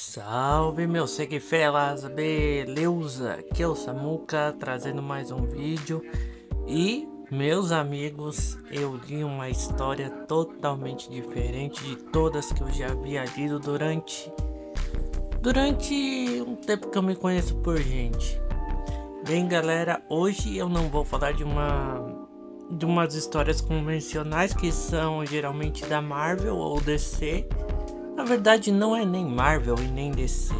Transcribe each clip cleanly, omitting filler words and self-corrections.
Salve meus seguifelas, beleza? Aqui é o Samuca trazendo mais um vídeo. E meus amigos, eu li uma história totalmente diferente de todas que eu já havia lido durante um tempo que eu me conheço por gente. Bem galera, hoje eu não vou falar de umas histórias convencionais que são geralmente da Marvel ou DC. Na verdade não é nem Marvel e nem DC,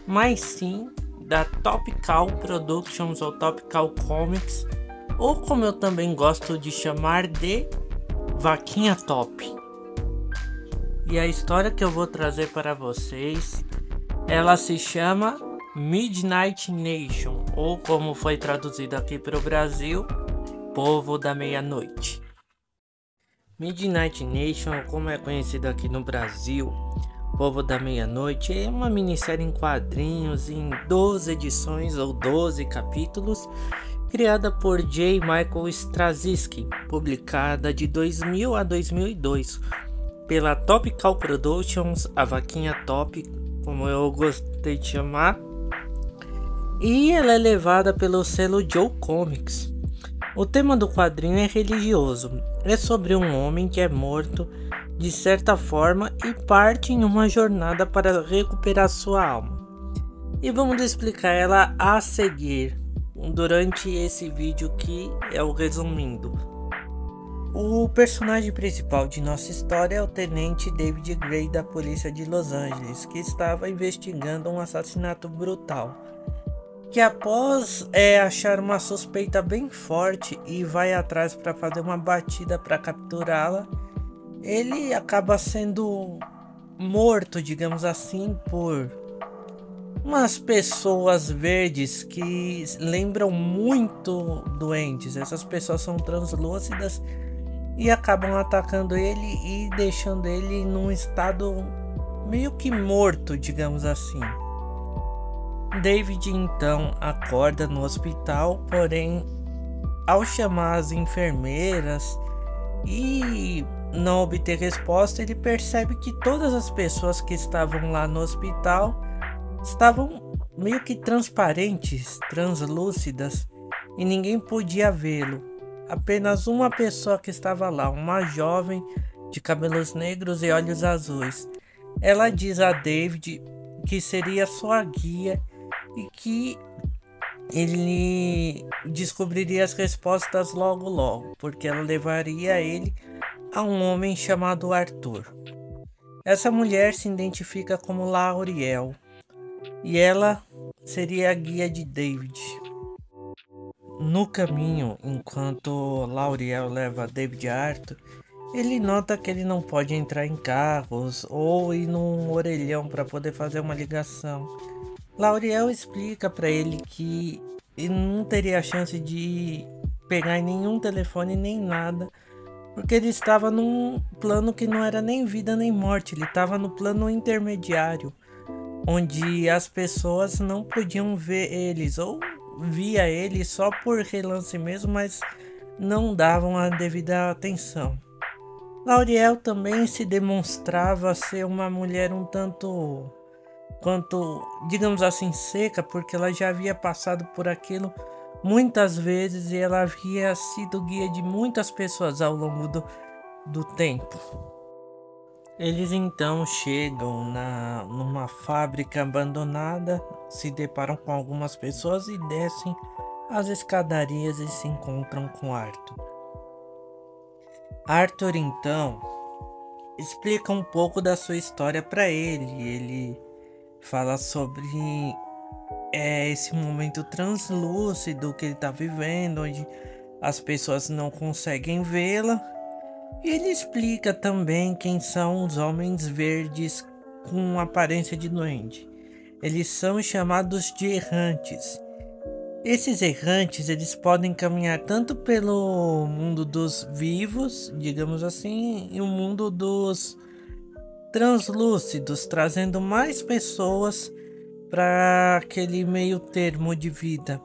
mas sim da Topical Productions ou Topical Comics, ou como eu também gosto de chamar de Vaquinha Top. E a história que eu vou trazer para vocês, ela se chama Midnight Nation, ou como foi traduzido aqui para o Brasil, Povo da Meia-Noite. Midnight Nation, como é conhecido aqui no Brasil, Povo da Meia-Noite, é uma minissérie em quadrinhos em 12 edições ou 12 capítulos, criada por J. Michael Straczynski, publicada de 2000 a 2002 pela Topical Productions, a Vaquinha Top, como eu gostei de chamar, e ela é levada pelo selo Joe Comics. O tema do quadrinho é religioso, é sobre um homem que é morto de certa forma e parte em uma jornada para recuperar sua alma. E vamos explicar ela a seguir, durante esse vídeo que é o resumindo. O personagem principal de nossa história é o Tenente David Gray da polícia de Los Angeles, que estava investigando um assassinato brutal. Que após achar uma suspeita bem forte e vai atrás para fazer uma batida para capturá-la, ele acaba sendo morto, digamos assim, por umas pessoas verdes que lembram muito doentes. Essas pessoas são translúcidas e acabam atacando ele e deixando ele num estado meio que morto, digamos assim. David então acorda no hospital, porém, ao chamar as enfermeiras e não obter resposta, ele percebe que todas as pessoas que estavam lá no hospital estavam meio que transparentes, translúcidas, e ninguém podia vê-lo. Apenas uma pessoa que estava lá, uma jovem de cabelos negros e olhos azuis. Ela diz a David que seria sua guia e que ele descobriria as respostas logo, porque ela levaria ele a um homem chamado Arthur. Essa mulher se identifica como Lauriel e ela seria a guia de David. No caminho, enquanto Lauriel leva David a Arthur, ele nota que ele não pode entrar em carros ou ir num orelhão para poder fazer uma ligação. Lauriel explica para ele que ele não teria chance de pegar em nenhum telefone nem nada, porque ele estava num plano que não era nem vida nem morte, ele estava no plano intermediário, onde as pessoas não podiam ver eles, ou via eles só por relance mesmo, mas não davam a devida atenção. Lauriel também se demonstrava ser uma mulher um tanto quanto, digamos assim, seca, porque ela já havia passado por aquilo muitas vezes e ela havia sido guia de muitas pessoas ao longo do tempo. Eles então chegam numa fábrica abandonada, se deparam com algumas pessoas e descem as escadarias e se encontram com Arthur. Arthur então explica um pouco da sua história para ele fala sobre esse momento translúcido que ele está vivendo, onde as pessoas não conseguem vê-la. E ele explica também quem são os homens verdes com aparência de duende. Eles são chamados de errantes. Esses errantes eles podem caminhar tanto pelo mundo dos vivos, digamos assim, e o mundo dos translúcidos, trazendo mais pessoas para aquele meio termo de vida.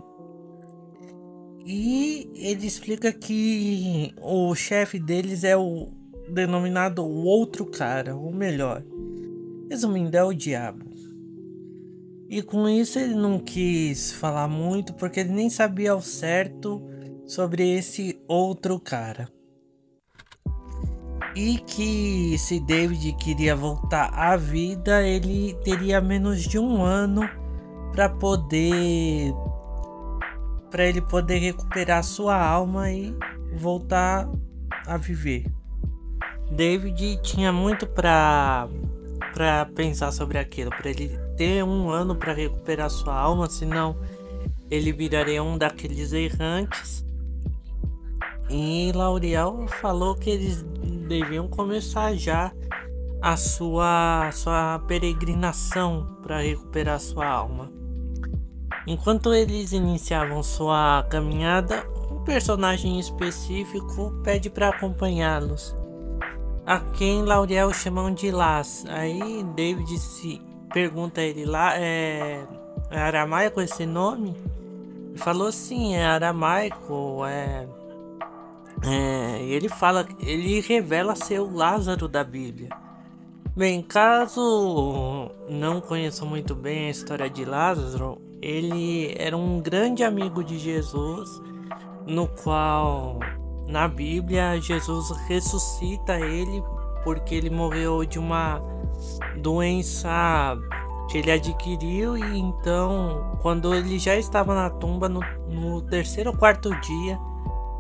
E ele explica que o chefe deles é o denominado o outro cara, ou melhor, resumindo, é o diabo. E com isso ele não quis falar muito porque ele nem sabia ao certo sobre esse outro cara. E que se David queria voltar à vida, ele teria menos de um ano para ele poder recuperar sua alma e voltar a viver. David tinha muito para pensar sobre aquilo, para ele ter um ano para recuperar sua alma, senão ele viraria um daqueles errantes. E Lauriel falou que eles deviam começar já a sua peregrinação para recuperar sua alma. Enquanto eles iniciavam sua caminhada, um personagem específico pede para acompanhá-los, a quem Lauriel chamam de Laz. Aí David se pergunta a ele lá, é aramaico esse nome? Ele falou sim, é aramaico, ele fala, ele revela ser o Lázaro da Bíblia. Bem, caso não conheçam muito bem a história de Lázaro, ele era um grande amigo de Jesus, no qual na Bíblia Jesus ressuscita ele porque ele morreu de uma doença que ele adquiriu, e então quando ele já estava na tumba, no terceiro ou quarto dia,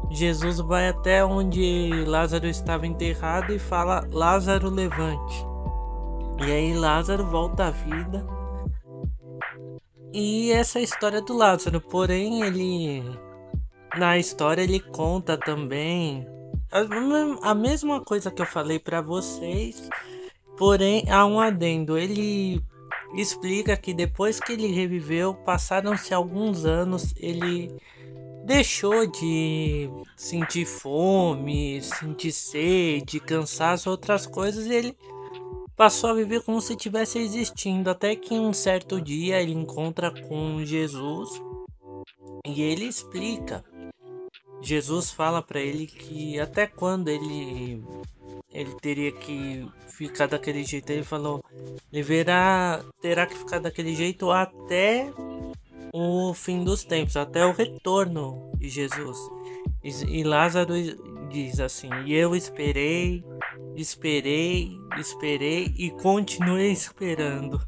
Jesus vai até onde Lázaro estava enterrado e fala: Lázaro, levante. E aí Lázaro volta à vida. E essa é a história do Lázaro. Porém, na história ele conta também a mesma coisa que eu falei para vocês. Porém, há um adendo. Ele explica que depois que ele reviveu, passaram-se alguns anos, ele deixou de sentir fome, sentir sede, cansaço, outras coisas, e ele passou a viver como se estivesse existindo, até que um certo dia ele encontra com Jesus e ele explica. Jesus fala para ele que até quando ele teria que ficar daquele jeito. Ele falou: ele terá que ficar daquele jeito até o fim dos tempos, até o retorno de Jesus. E Lázaro diz assim: e eu esperei e continuei esperando.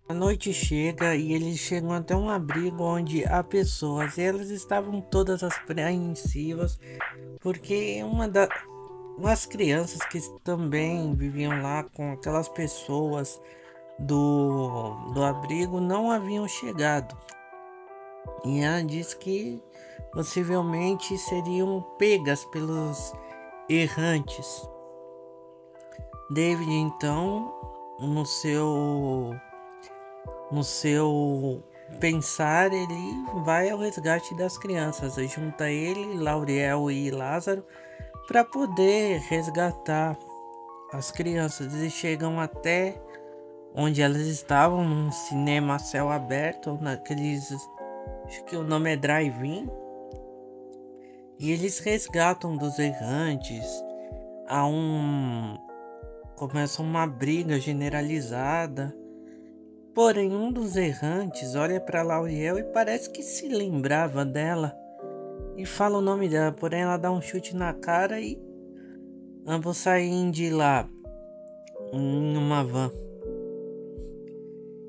A noite chega e eles chegam até um abrigo onde há pessoas, e elas estavam todas apreensivas porque umas crianças que também viviam lá com aquelas pessoas do abrigo não haviam chegado. E ela diz que possivelmente seriam pegas pelos errantes. David, então, no seu pensar, ele vai ao resgate das crianças. Junta ele, Lauriel e Lázaro para poder resgatar as crianças. Eles chegam até onde elas estavam, num cinema a céu aberto, acho que o nome é drive-in. E eles resgatam dos errantes. Começa uma briga generalizada. Porém, um dos errantes olha para Lauriel e parece que se lembrava dela e fala o nome dela. Porém, ela dá um chute na cara e ambos saem de lá em uma van.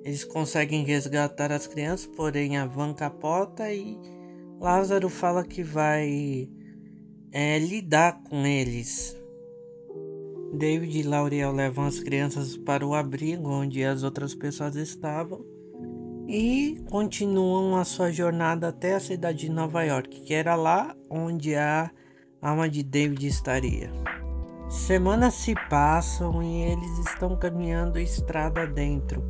Eles conseguem resgatar as crianças, porém a van capota e Lázaro fala que vai lidar com eles. David e Lauriel levam as crianças para o abrigo onde as outras pessoas estavam e continuam a sua jornada até a cidade de Nova York, que era lá onde a alma de David estaria. Semanas se passam e eles estão caminhando estrada dentro.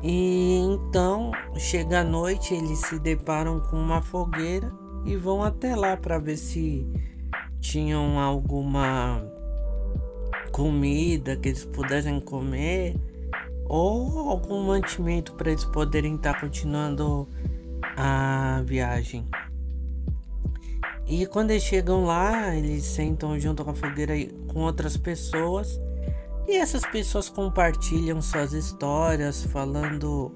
E então chega a noite, eles se deparam com uma fogueira e vão até lá para ver se tinham alguma comida que eles pudessem comer ou algum mantimento para eles poderem estar continuando a viagem. E quando eles chegam lá, eles sentam junto com a fogueira com outras pessoas, e essas pessoas compartilham suas histórias, falando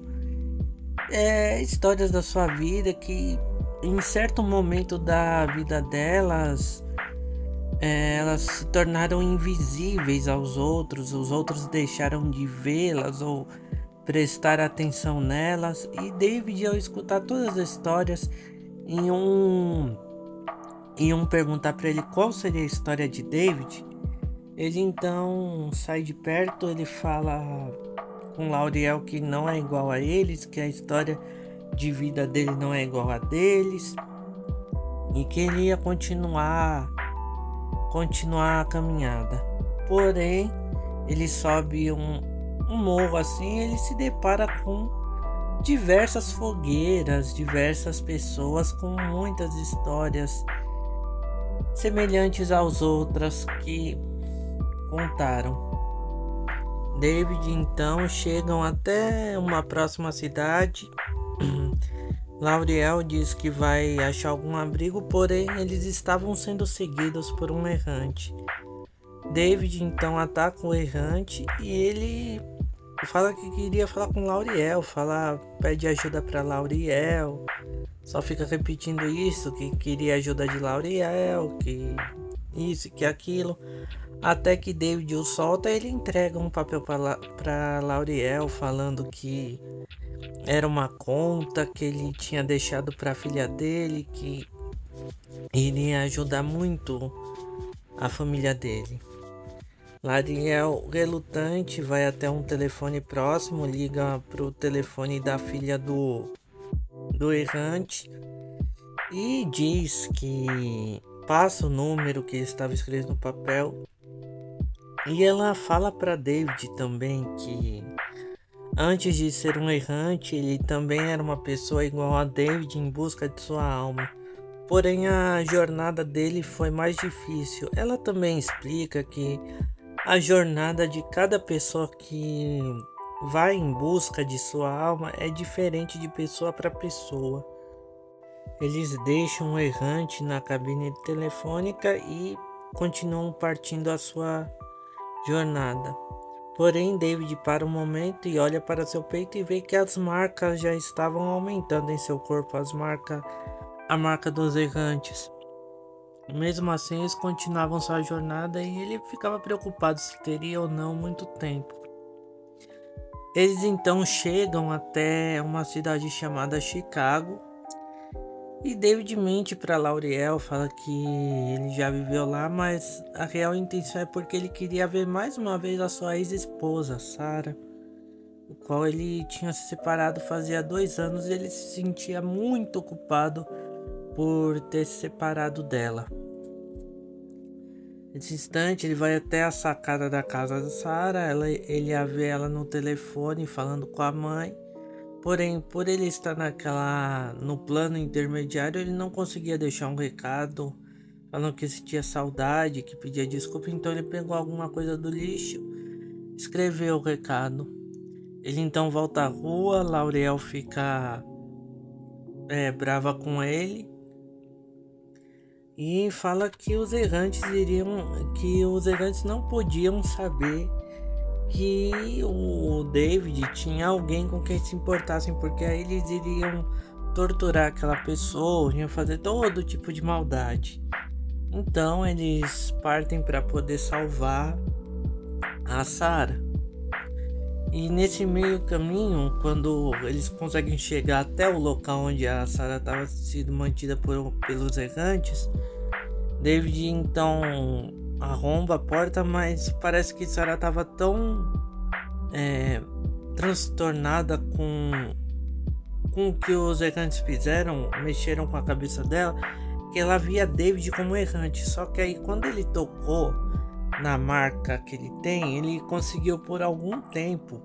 histórias da sua vida que em certo momento da vida delas elas se tornaram invisíveis aos outros, os outros deixaram de vê-las ou prestar atenção nelas. E David, ao escutar todas as histórias, em um perguntar para ele qual seria a história de David, ele então sai de perto, ele fala com Lauriel que não é igual a eles, que a história de vida dele não é igual a deles e que ele ia continuar a caminhada. Porém, ele sobe um morro assim, ele se depara com diversas fogueiras, diversas pessoas com muitas histórias semelhantes às outras que contaram. David então chegam até uma próxima cidade. Lauriel diz que vai achar algum abrigo, porém eles estavam sendo seguidos por um errante. David então ataca o errante e ele fala que queria falar com Lauriel, pede ajuda para Lauriel, só fica repetindo isso, que queria ajuda de Lauriel, que isso, que aquilo, até que David o solta. Ele entrega um papel para Lauriel falando que era uma conta que ele tinha deixado para a filha dele, que iria ajudar muito a família dele. Lauriel, relutante, vai até um telefone próximo, liga para o telefone da filha do errante e diz que passa o número que estava escrito no papel. E ela fala para David também que antes de ser um errante, ele também era uma pessoa igual a David em busca de sua alma. Porém, a jornada dele foi mais difícil. Ela também explica que a jornada de cada pessoa que vai em busca de sua alma é diferente de pessoa para pessoa. Eles deixam o errante na cabine telefônica e continuam partindo a sua jornada. Porém, David para um momento e olha para seu peito e vê que as marcas já estavam aumentando em seu corpo, a marca dos errantes. Mesmo assim, eles continuavam sua jornada e ele ficava preocupado se teria ou não muito tempo. Eles então chegam até uma cidade chamada Chicago e David mente para Lauriel, fala que ele já viveu lá, mas a real intenção é porque ele queria ver mais uma vez a sua ex-esposa, Sarah, o qual ele tinha se separado fazia 2 anos e ele se sentia muito culpado por ter se separado dela. Nesse instante, ele vai até a sacada da casa da Sarah. Ele a vê ela no telefone falando com a mãe. Porém, por ele estar no plano intermediário, ele não conseguia deixar um recado falando que sentia saudade, que pedia desculpa. Então ele pegou alguma coisa do lixo, escreveu o recado. Ele então volta à rua. Lauriel fica brava com ele e fala que os errantes não podiam saber que o David tinha alguém com quem se importassem, porque aí eles iriam torturar aquela pessoa, iam fazer todo tipo de maldade. Então eles partem para poder salvar a Sarah. E nesse meio caminho, quando eles conseguem chegar até o local onde a Sarah estava sendo mantida pelos errantes, David então arromba a porta, mas parece que Sarah estava tão transtornada com o que os errantes fizeram, mexeram com a cabeça dela, que ela via David como errante. Só que aí quando ele tocou na marca que ele tem, ele conseguiu por algum tempo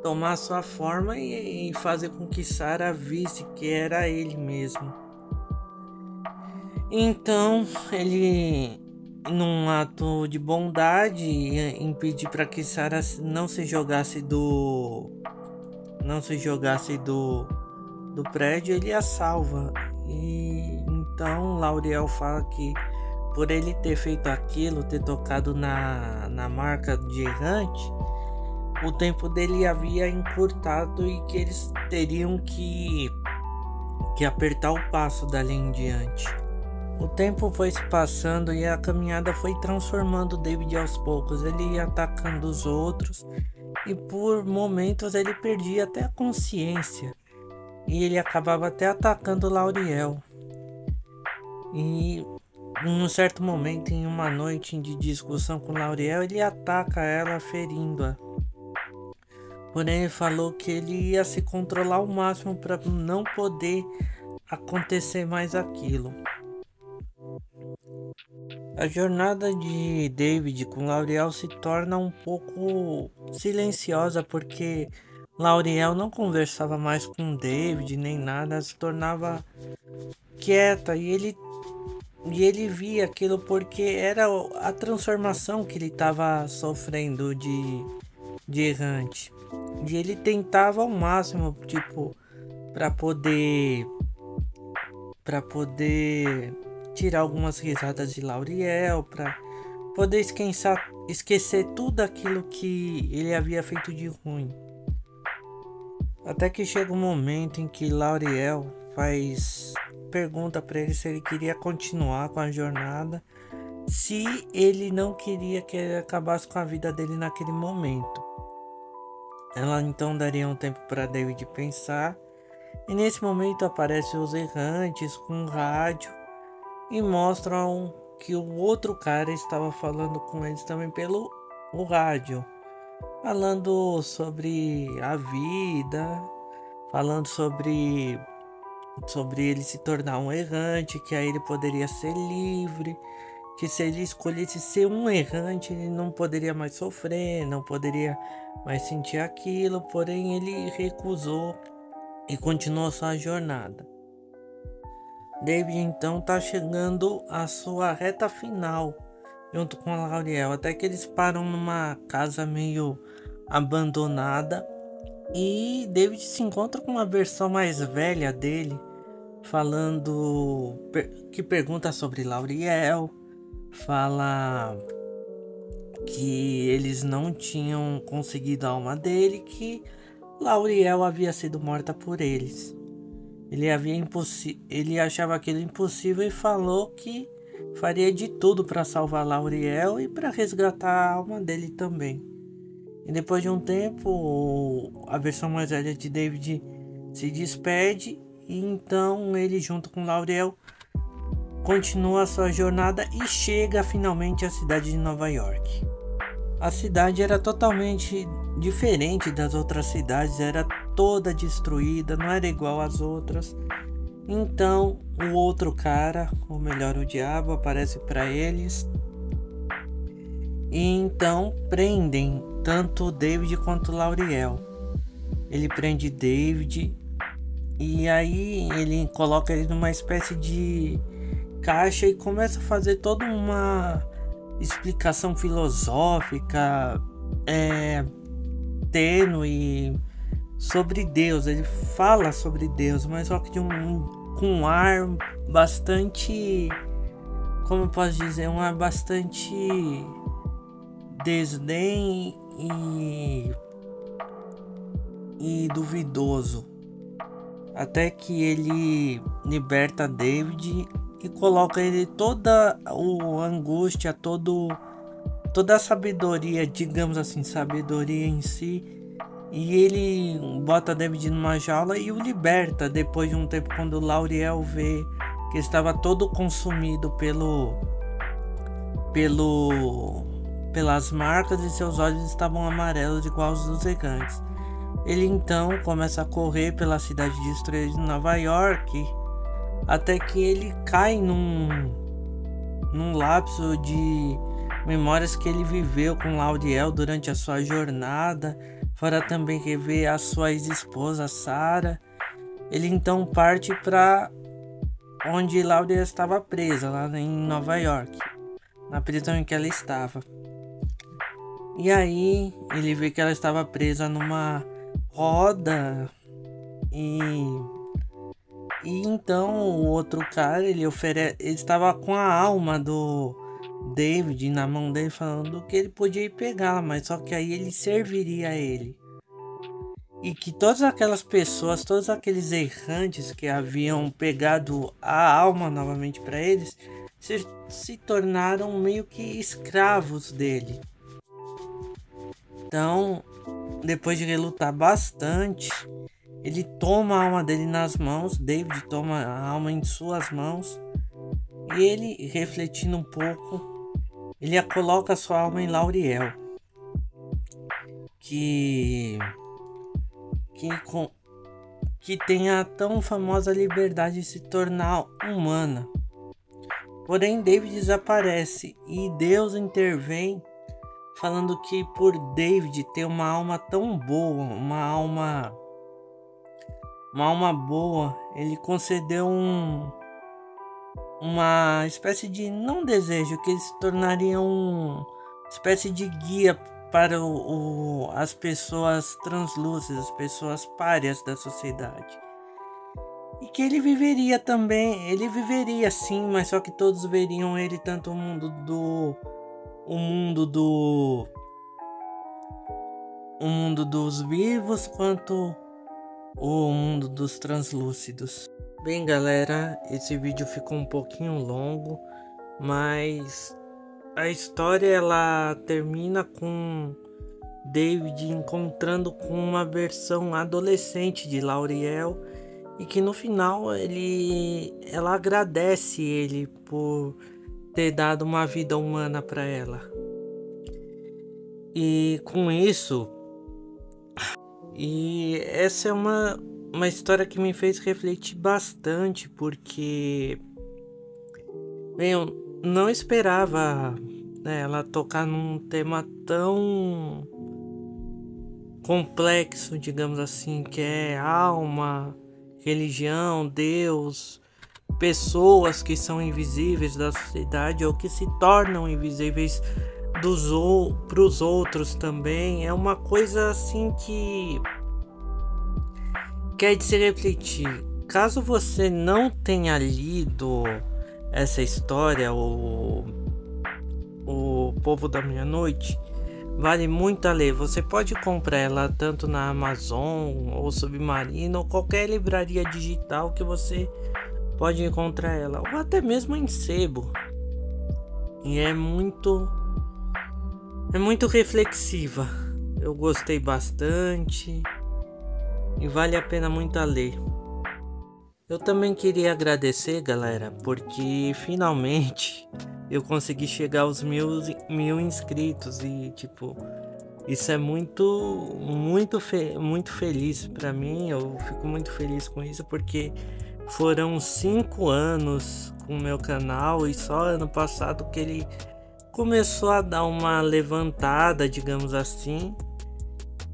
tomar sua forma e fazer com que Sarah visse que era ele mesmo. Então ele, num ato de bondade, impediu para que Sarah não se jogasse do prédio, ele a salva. E então Lauriel fala que por ele ter feito aquilo, ter tocado na marca de errante, o tempo dele havia encurtado e que eles teriam que apertar o passo dali em diante. O tempo foi se passando e a caminhada foi transformando David aos poucos. Ele ia atacando os outros e por momentos ele perdia até a consciência. E ele acabava até atacando Lauriel. E em um certo momento, em uma noite de discussão com Lauriel, ele ataca ela, ferindo-a. Porém, ele falou que ele ia se controlar ao máximo para não poder acontecer mais aquilo. A jornada de David com Lauriel se torna um pouco silenciosa porque Lauriel não conversava mais com David nem nada, ela se tornava quieta e ele via aquilo porque era a transformação que ele estava sofrendo de errante. E ele tentava ao máximo, tipo, para poder tirar algumas risadas de Lauriel, para poder esquecer tudo aquilo que ele havia feito de ruim. Até que chega um momento em que Lauriel pergunta para ele se ele queria continuar com a jornada, se ele não queria que ele acabasse com a vida dele naquele momento. Ela então daria um tempo para David pensar, e nesse momento aparecem os errantes com um rádio e mostram que o outro cara estava falando com eles também pelo rádio, falando sobre a vida, falando sobre ele se tornar um errante, que aí ele poderia ser livre, que se ele escolhesse ser um errante, ele não poderia mais sofrer, não poderia mais sentir aquilo, porém ele recusou e continuou sua jornada. David então está chegando à sua reta final, junto com a Lauriel, até que eles param numa casa meio abandonada e David se encontra com uma versão mais velha dele, que pergunta sobre Lauriel, fala que eles não tinham conseguido a alma dele, que Lauriel havia sido morta por eles. Ele achava aquilo impossível e falou que faria de tudo para salvar Lauriel e para resgatar a alma dele também. E depois de um tempo, a versão mais velha de David se despede e então ele, junto com Lauriel, continua a sua jornada e chega finalmente à cidade de Nova York. A cidade era totalmente diferente das outras cidades, era toda destruída, não era igual às outras. Então o outro cara, ou melhor, o diabo, aparece para eles e então prendem tanto David quanto Lauriel. Ele prende David e aí ele coloca ele numa espécie de caixa e começa a fazer toda uma explicação filosófica tênue sobre Deus. Ele fala sobre Deus, mas só que com um ar bastante, como eu posso dizer, um ar bastante desdém e duvidoso, até que ele liberta David e coloca ele toda a angústia, toda a sabedoria, digamos assim, sabedoria em si, e ele bota David numa jaula e o liberta depois de um tempo, quando Lauriel vê que estava todo consumido pelas marcas e seus olhos estavam amarelos igual aos dos errantes. Ele então começa a correr pela cidade destruída de Nova York, até que ele cai num lapso de memórias que ele viveu com Lauriel durante a sua jornada, fora também rever a sua ex-esposa Sarah. Ele então parte para onde Lauriel estava presa, lá em Nova York, na prisão em que ela estava. E aí ele vê que ela estava presa numa roda e então o outro cara, ele estava com a alma David na mão dele, falando que ele podia ir pegá-la, mas só que aí ele serviria a ele. E que todas aquelas pessoas, todos aqueles errantes que haviam pegado a alma novamente para eles, se tornaram meio que escravos dele. Então, depois de relutar bastante, ele toma a alma dele nas mãos. David toma a alma em suas mãos. E ele, refletindo um pouco, ele coloca sua alma em Lauriel. Que tem a tão famosa liberdade de se tornar humana. Porém, David desaparece e Deus intervém, falando que por David ter uma alma tão boa, uma alma boa, ele concedeu uma espécie de, não desejo, que ele se tornaria uma espécie de guia para as pessoas translúcidas, as pessoas párias da sociedade. E que ele viveria também, ele viveria sim, mas só que todos veriam ele, tanto o mundo dos vivos quanto o mundo dos translúcidos. Bem, galera, esse vídeo ficou um pouquinho longo, mas a história ela termina com David encontrando com uma versão adolescente de Lauriel, e que no final ela agradece ele por ter dado uma vida humana para ela. E com isso, essa é uma história que me fez refletir bastante, porque bem, eu não esperava, né, ela tocar num tema tão complexo, digamos assim, que é alma, religião, Deus, pessoas que são invisíveis da sociedade ou que se tornam invisíveis para os outros também. É uma coisa assim que é de se refletir. Caso você não tenha lido essa história, o Povo da Meia-Noite, vale muito a ler. Você pode comprar ela tanto na Amazon ou Submarino ou qualquer livraria digital que você pode encontrar ela, ou até mesmo em sebo. E é muito reflexiva. Eu gostei bastante e vale a pena muito a ler. Eu também queria agradecer, galera, porque finalmente eu consegui chegar aos mil inscritos e tipo, isso é muito feliz pra mim. Eu fico muito feliz com isso porque foram 5 anos com o meu canal e só ano passado que ele começou a dar uma levantada, digamos assim,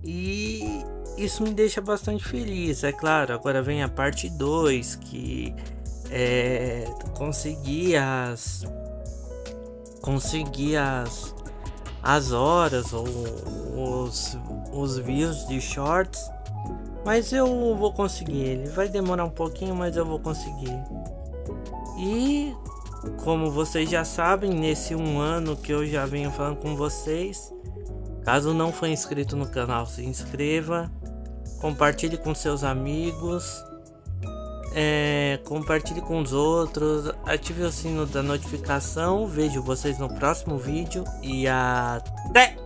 e isso me deixa bastante feliz. É claro, agora vem a parte 2, que é conseguir as horas ou os views de shorts, mas eu vou conseguir. Ele vai demorar um pouquinho, mas eu vou conseguir. E como vocês já sabem, nesse 1 ano que eu já venho falando com vocês, caso não for inscrito no canal, se inscreva, compartilhe com seus amigos, compartilhe com os outros, ative o sino da notificação. Vejo vocês no próximo vídeo e até!